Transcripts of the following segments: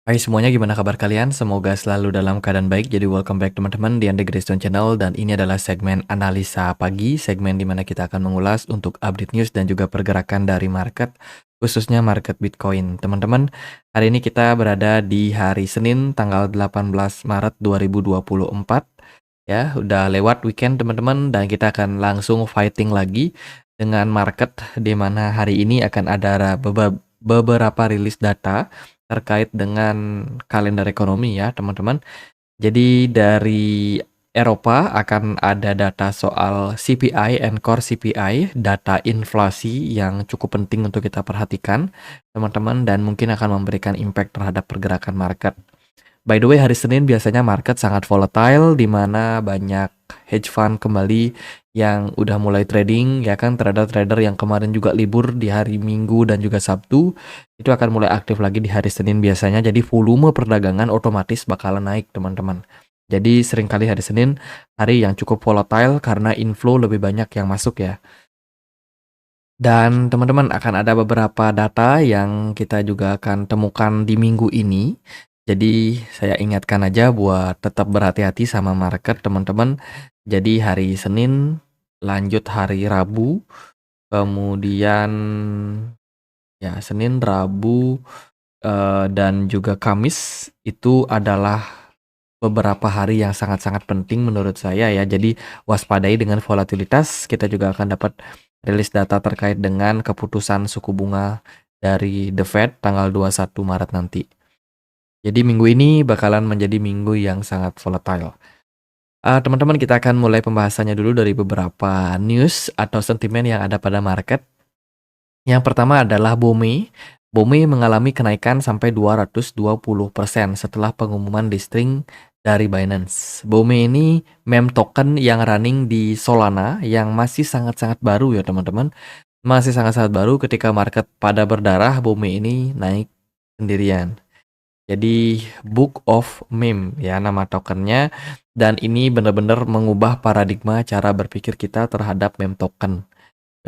Hai semuanya, gimana kabar kalian? Semoga selalu dalam keadaan baik. Jadi welcome back teman-teman di Andre Greystone Channel, dan ini adalah segmen analisa pagi, segmen di mana kita akan mengulas untuk update news dan juga pergerakan dari market, khususnya market Bitcoin. Teman-teman, hari ini kita berada di hari Senin tanggal 18 Maret 2024. Ya, udah lewat weekend teman-teman, dan kita akan langsung fighting lagi dengan market di mana hari ini akan ada beberapa rilis data terkait dengan kalender ekonomi ya teman-teman. Jadi dari Eropa akan ada data soal CPI and core CPI, data inflasi yang cukup penting untuk kita perhatikan teman-teman, dan mungkin akan memberikan impact terhadap pergerakan market. By the way, hari Senin biasanya market sangat volatile, di mana banyak hedge fund kembali yang udah mulai trading, ya kan, trader-trader yang kemarin juga libur di hari Minggu dan juga Sabtu, itu akan mulai aktif lagi di hari Senin biasanya, jadi volume perdagangan otomatis bakalan naik, teman-teman. Jadi seringkali hari Senin, hari yang cukup volatile karena inflow lebih banyak yang masuk ya. Dan teman-teman akan ada beberapa data yang kita juga akan temukan di minggu ini. Jadi saya ingatkan aja buat tetap berhati-hati sama market teman-teman. Jadi hari Senin lanjut hari Rabu, kemudian ya Senin, Rabu, dan juga Kamis itu adalah beberapa hari yang sangat-sangat penting menurut saya ya. Jadi waspadai dengan volatilitas. Kita juga akan dapat rilis data terkait dengan keputusan suku bunga dari The Fed tanggal 21 Maret nanti. Jadi minggu ini bakalan menjadi minggu yang sangat volatile. Teman-teman, kita akan mulai pembahasannya dulu dari beberapa news atau sentimen yang ada pada market. Yang pertama adalah BOMI. BOMI mengalami kenaikan sampai 220% setelah pengumuman listing dari Binance. BOMI ini meme token yang running di Solana yang masih sangat-sangat baru ya teman-teman. Masih sangat-sangat baru. Ketika market pada berdarah, BOMI ini naik sendirian. Jadi Book of Meme ya nama tokennya, dan ini benar-benar mengubah paradigma cara berpikir kita terhadap meme token.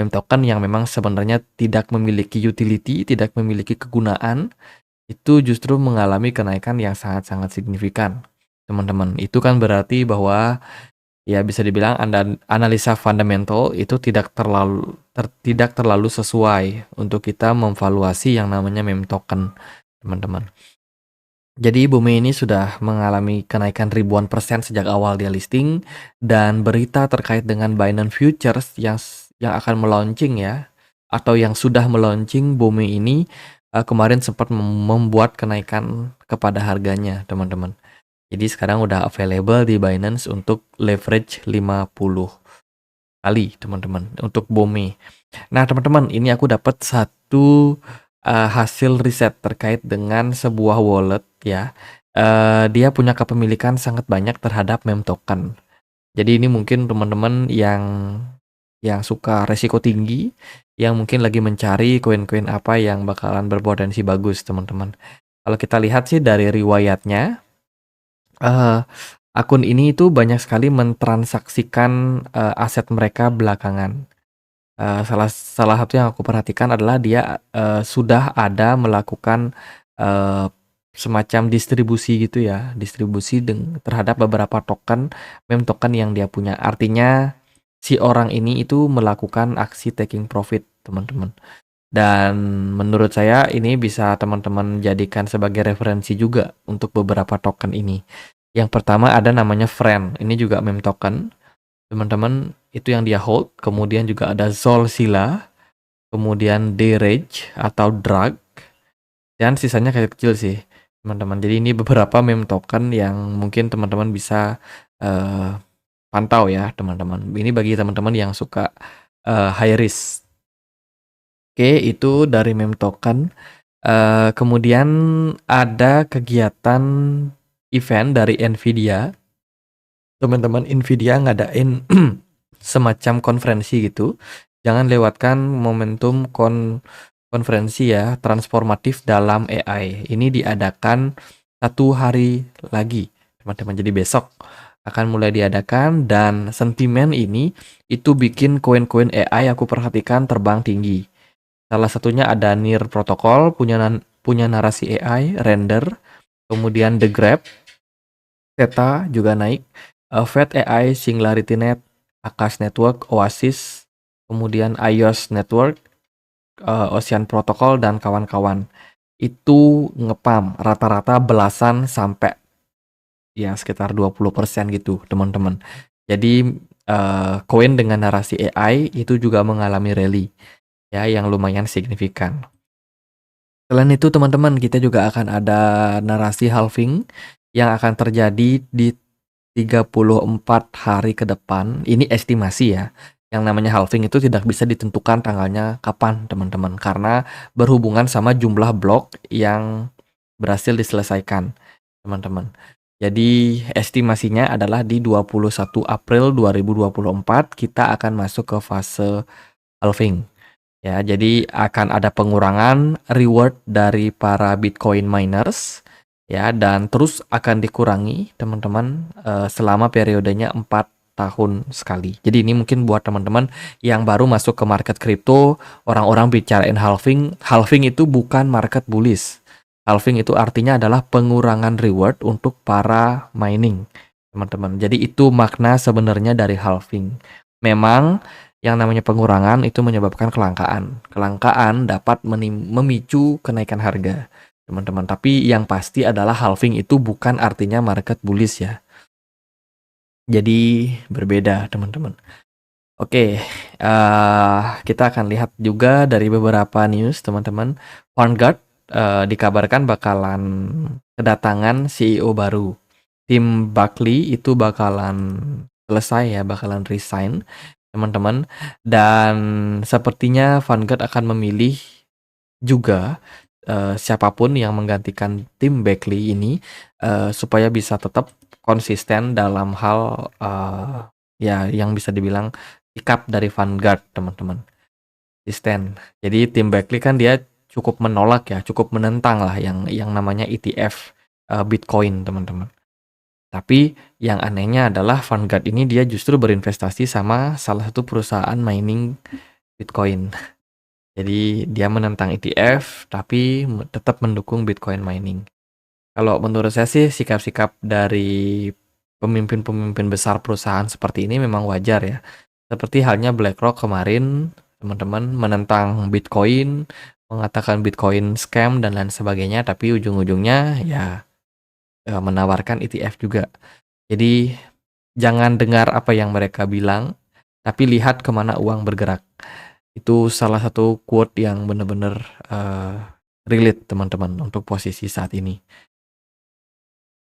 Meme token yang memang sebenarnya tidak memiliki utility, tidak memiliki kegunaan, itu justru mengalami kenaikan yang sangat-sangat signifikan. Teman-teman, itu kan berarti bahwa ya bisa dibilang analisa fundamental itu tidak terlalu sesuai untuk kita memvaluasi yang namanya meme token, teman-teman. Jadi BUMI ini sudah mengalami kenaikan ribuan persen sejak awal dia listing, dan berita terkait dengan Binance Futures yang akan melaunching ya, atau yang sudah melaunching BUMI ini kemarin sempat membuat kenaikan kepada harganya, teman-teman. Jadi sekarang udah available di Binance untuk leverage 50 kali, teman-teman, untuk BUMI. Nah, teman-teman, ini aku dapat satu hasil riset terkait dengan sebuah wallet ya. Dia punya kepemilikan sangat banyak terhadap meme token. Jadi ini mungkin teman-teman yang suka resiko tinggi, yang mungkin lagi mencari koin-koin apa yang bakalan berpotensi bagus, teman-teman. Kalau kita lihat sih dari riwayatnya, akun ini itu banyak sekali mentransaksikan aset mereka belakangan. Salah satu yang aku perhatikan adalah dia sudah ada melakukan semacam distribusi gitu ya, distribusi terhadap beberapa token, meme token yang dia punya. Artinya si orang ini itu melakukan aksi taking profit, teman-teman. Dan menurut saya ini bisa teman-teman jadikan sebagai referensi juga untuk beberapa token ini. Yang pertama ada namanya Friend, ini juga meme token. Teman-teman, itu yang dia hold. Kemudian juga ada Zolsila, kemudian D-Rage atau Drag, dan sisanya kecil-kecil sih, teman-teman. Jadi ini beberapa meme token yang mungkin teman-teman bisa pantau ya, teman-teman. Ini bagi teman-teman yang suka high risk. Oke, itu dari meme token. Kemudian ada kegiatan event dari Nvidia. Teman-teman, Nvidia ngadain semacam konferensi gitu. Jangan lewatkan momentum konferensi ya, transformatif dalam AI. Ini diadakan 1 hari lagi, teman-teman. Jadi besok akan mulai diadakan, dan sentimen ini itu bikin koin-koin AI aku perhatikan terbang tinggi. Salah satunya ada Near Protocol, punya narasi AI, Render, kemudian The Grab, Theta juga naik, Fed AI, Singularity Net, Akash Network, Oasis, kemudian iOS Network, Ocean Protocol dan kawan-kawan. Itu ngepam rata-rata belasan sampai ya sekitar 20% gitu, teman-teman. Jadi koin dengan narasi AI itu juga mengalami rally ya yang lumayan signifikan. Selain itu teman-teman, kita juga akan ada narasi halving yang akan terjadi di 34 hari ke depan. Ini estimasi ya. Yang namanya halving itu tidak bisa ditentukan tanggalnya kapan, teman-teman, karena berhubungan sama jumlah blok yang berhasil diselesaikan, teman-teman. Jadi estimasinya adalah di 21 April 2024 kita akan masuk ke fase halving. Ya, jadi akan ada pengurangan reward dari para Bitcoin miners ya, dan terus akan dikurangi teman-teman selama periodenya 4 tahun sekali. Jadi ini mungkin buat teman-teman yang baru masuk ke market kripto, orang-orang bicarain halving. Halving itu bukan market bullish. Halving itu artinya adalah pengurangan reward untuk para mining, teman-teman. Jadi itu makna sebenarnya dari halving. Memang yang namanya pengurangan itu menyebabkan kelangkaan. Kelangkaan dapat memicu kenaikan harga, teman-teman. Tapi yang pasti adalah halving itu bukan artinya market bullish ya. Jadi berbeda, teman-teman. Oke, kita akan lihat juga dari beberapa news, teman-teman. Vanguard dikabarkan bakalan kedatangan CEO baru. Tim Buckley itu bakalan selesai ya, bakalan resign, teman-teman. Dan sepertinya Vanguard akan memilih juga siapapun yang menggantikan tim Buckley ini supaya bisa tetap konsisten dalam hal ya yang bisa dibilang sikap dari Vanguard, teman-teman. Konsisten. Jadi tim Buckley kan dia cukup menolak ya, cukup menentang lah yang namanya ETF Bitcoin, teman-teman. Tapi yang anehnya adalah Vanguard ini dia justru berinvestasi sama salah satu perusahaan mining Bitcoin. Jadi dia menentang ETF tapi tetap mendukung Bitcoin mining. Kalau menurut saya sih sikap-sikap dari pemimpin-pemimpin besar perusahaan seperti ini memang wajar ya. Seperti halnya BlackRock kemarin, teman-teman, menentang Bitcoin, mengatakan Bitcoin scam dan lain sebagainya, tapi ujung-ujungnya ya menawarkan ETF juga. Jadi jangan dengar apa yang mereka bilang, tapi lihat kemana uang bergerak. Itu salah satu quote yang benar-benar relate, teman-teman, untuk posisi saat ini.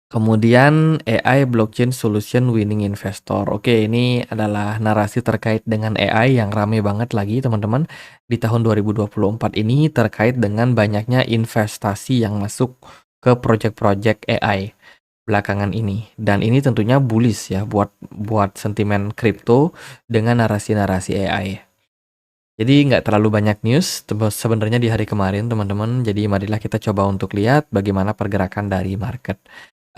Kemudian AI Blockchain Solution Winning Investor. Oke, ini adalah narasi terkait dengan AI yang rame banget lagi, teman-teman, di tahun 2024 ini terkait dengan banyaknya investasi yang masuk ke project-project AI belakangan ini. Dan ini tentunya bullish ya buat sentimen kripto dengan narasi-narasi AI. Jadi nggak terlalu banyak news sebenarnya di hari kemarin, teman-teman. Jadi marilah kita coba untuk lihat bagaimana pergerakan dari market.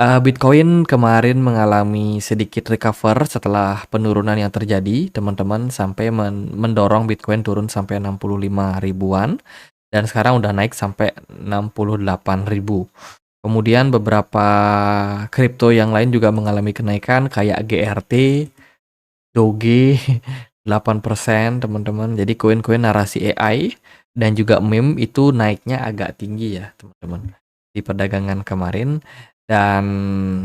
Bitcoin kemarin mengalami sedikit recover setelah penurunan yang terjadi, teman-teman, sampai mendorong Bitcoin turun sampai 65 ribuan dan sekarang udah naik sampai 68 ribu. Kemudian beberapa kripto yang lain juga mengalami kenaikan kayak GRT, Doge 8%, teman-teman. Jadi koin-koin narasi AI dan juga meme itu naiknya agak tinggi ya, teman-teman, di perdagangan kemarin. Dan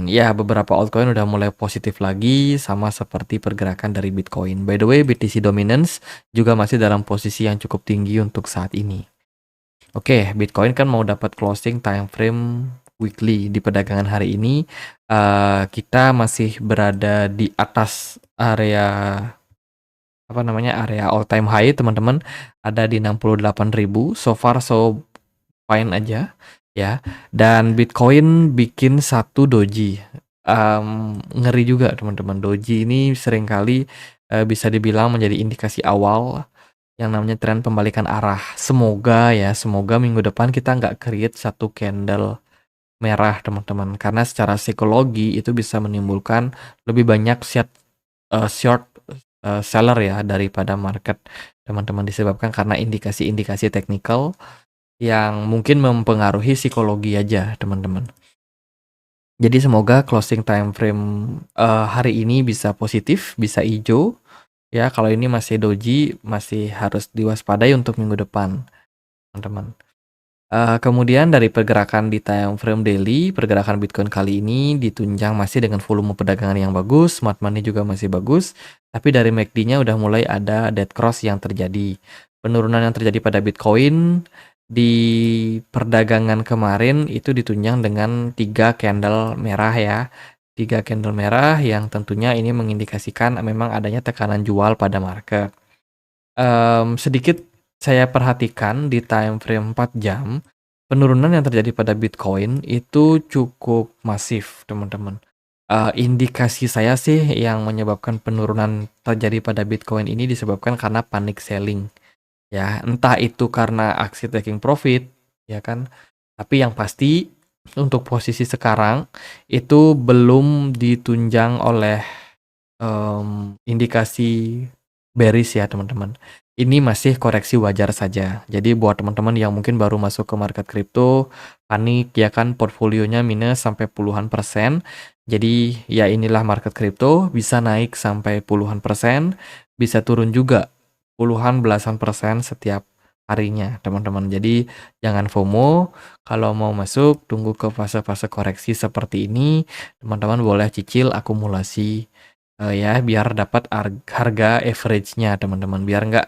ya beberapa altcoin udah mulai positif lagi sama seperti pergerakan dari Bitcoin. By the way, BTC Dominance juga masih dalam posisi yang cukup tinggi untuk saat ini. Oke, Bitcoin kan mau dapat closing time frame weekly di perdagangan hari ini. Kita masih berada di atas area area all time high, teman-teman, ada di 68.000. So far so fine aja ya. Dan Bitcoin bikin satu doji. Ngeri juga, teman-teman. Doji ini seringkali bisa dibilang menjadi indikasi awal yang namanya tren pembalikan arah. Semoga minggu depan kita nggak create satu candle merah, teman-teman, karena secara psikologi itu bisa menimbulkan lebih banyak short seller ya daripada market, teman-teman, disebabkan karena indikasi-indikasi teknikal yang mungkin mempengaruhi psikologi aja, teman-teman. Jadi semoga closing time frame, hari ini bisa positif, bisa ijo, ya. Kalau ini masih doji, masih harus diwaspadai untuk minggu depan, teman-teman. Kemudian dari pergerakan di time frame daily, pergerakan Bitcoin kali ini ditunjang masih dengan volume perdagangan yang bagus, smart money juga masih bagus, tapi dari MACD-nya udah mulai ada dead cross yang terjadi. Penurunan yang terjadi pada Bitcoin di perdagangan kemarin itu ditunjang dengan 3 candle merah ya. 3 candle merah yang tentunya ini mengindikasikan memang adanya tekanan jual pada market. Sedikit saya perhatikan di time frame 4 jam, penurunan yang terjadi pada Bitcoin itu cukup masif, teman-teman. Indikasi saya sih yang menyebabkan penurunan terjadi pada Bitcoin ini disebabkan karena panic selling, ya. Entah itu karena aksi taking profit, ya kan. Tapi yang pasti untuk posisi sekarang itu belum ditunjang oleh indikasi bearish ya teman-teman. Ini masih koreksi wajar saja. Jadi buat teman-teman yang mungkin baru masuk ke market kripto, panik ya kan, portfolionya minus sampai puluhan persen. Jadi ya inilah market kripto, bisa naik sampai puluhan persen, bisa turun juga puluhan belasan persen setiap harinya teman-teman. Jadi jangan FOMO, kalau mau masuk tunggu ke fase-fase koreksi seperti ini, teman-teman boleh cicil akumulasi. Ya biar dapat harga average-nya teman-teman, biar nggak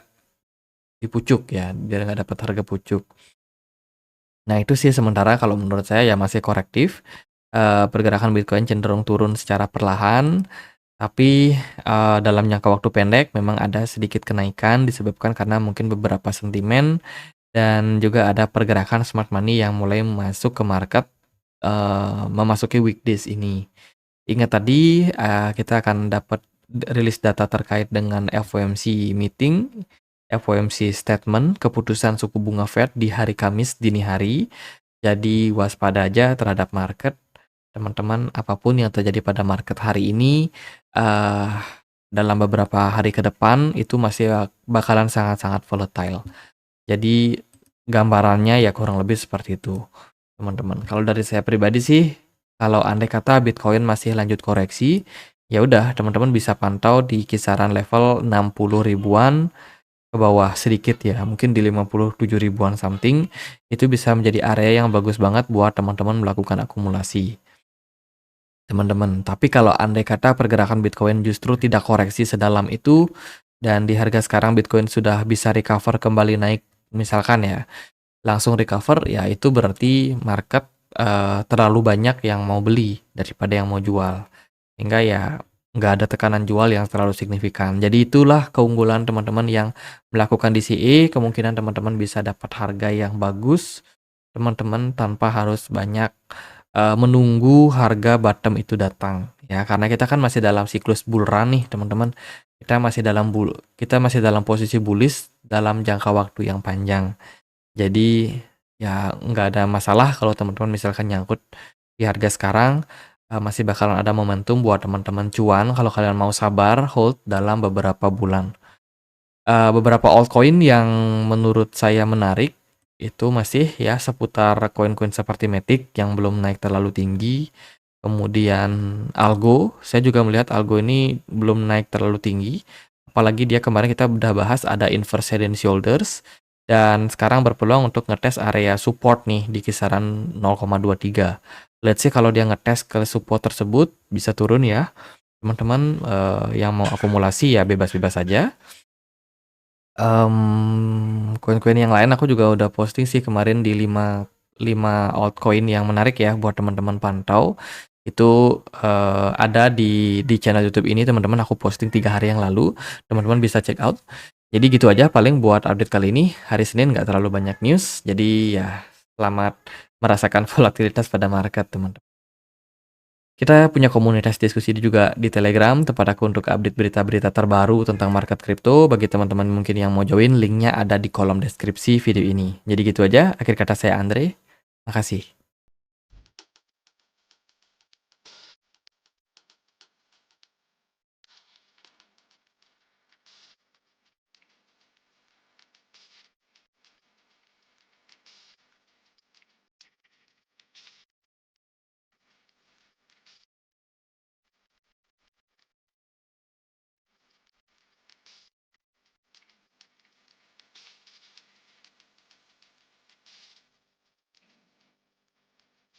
dipucuk ya, biar nggak dapat harga pucuk. Nah itu sih sementara kalau menurut saya ya masih korektif, pergerakan Bitcoin cenderung turun secara perlahan, tapi, dalam jangka waktu pendek memang ada sedikit kenaikan disebabkan karena mungkin beberapa sentimen dan juga ada pergerakan smart money yang mulai masuk ke market, memasuki weekdays ini. Ingat tadi, kita akan dapat rilis data terkait dengan FOMC meeting, FOMC statement, keputusan suku bunga Fed di hari Kamis dini hari. Jadi waspada aja terhadap market, teman-teman. Apapun yang terjadi pada market hari ini, eee, dalam beberapa hari ke depan itu masih bakalan sangat-sangat volatile. Jadi gambarannya ya kurang lebih seperti itu, teman-teman. Kalau dari saya pribadi sih, kalau andai kata Bitcoin masih lanjut koreksi, ya udah teman-teman bisa pantau di kisaran level 60 ribuan ke bawah sedikit ya, mungkin di 57 ribuan something, itu bisa menjadi area yang bagus banget buat teman-teman melakukan akumulasi, teman-teman. Tapi kalau andai kata pergerakan Bitcoin justru tidak koreksi sedalam itu, dan di harga sekarang Bitcoin sudah bisa recover kembali naik, misalkan ya, langsung recover, ya itu berarti market, terlalu banyak yang mau beli daripada yang mau jual. Sehingga ya nggak ada tekanan jual yang terlalu signifikan. Jadi itulah keunggulan teman-teman yang melakukan DCA, kemungkinan teman-teman bisa dapat harga yang bagus, teman-teman tanpa harus banyak, menunggu harga bottom itu datang, ya. Karena kita kan masih dalam siklus bull run nih teman-teman. Kita masih dalam posisi bullish dalam jangka waktu yang panjang. Jadi, ya nggak ada masalah kalau teman-teman misalkan nyangkut di harga sekarang, masih bakalan ada momentum buat teman-teman cuan kalau kalian mau sabar hold dalam beberapa bulan. Beberapa altcoin yang menurut saya menarik, itu masih ya seputar koin-koin seperti Matic yang belum naik terlalu tinggi, kemudian Algo, saya juga melihat Algo ini belum naik terlalu tinggi, apalagi dia kemarin kita udah bahas ada inverse head and shoulders, dan sekarang berpeluang untuk ngetes area support nih di kisaran 0,23. Let's say kalau dia ngetes ke support tersebut bisa turun ya, teman-teman, yang mau akumulasi ya bebas-bebas saja. Koin-koin yang lain aku juga udah posting sih kemarin di 5 altcoin yang menarik ya buat teman-teman pantau. Itu, ada di channel YouTube ini teman-teman, aku posting 3 hari yang lalu, teman-teman bisa check out. Jadi gitu aja paling buat update kali ini, hari Senin nggak terlalu banyak news, jadi ya selamat merasakan volatilitas pada market teman-teman. Kita punya komunitas diskusi juga di Telegram, tempat aku untuk update berita-berita terbaru tentang market kripto. Bagi teman-teman mungkin yang mau join, linknya ada di kolom deskripsi video ini. Jadi gitu aja, akhir kata saya Andre, makasih.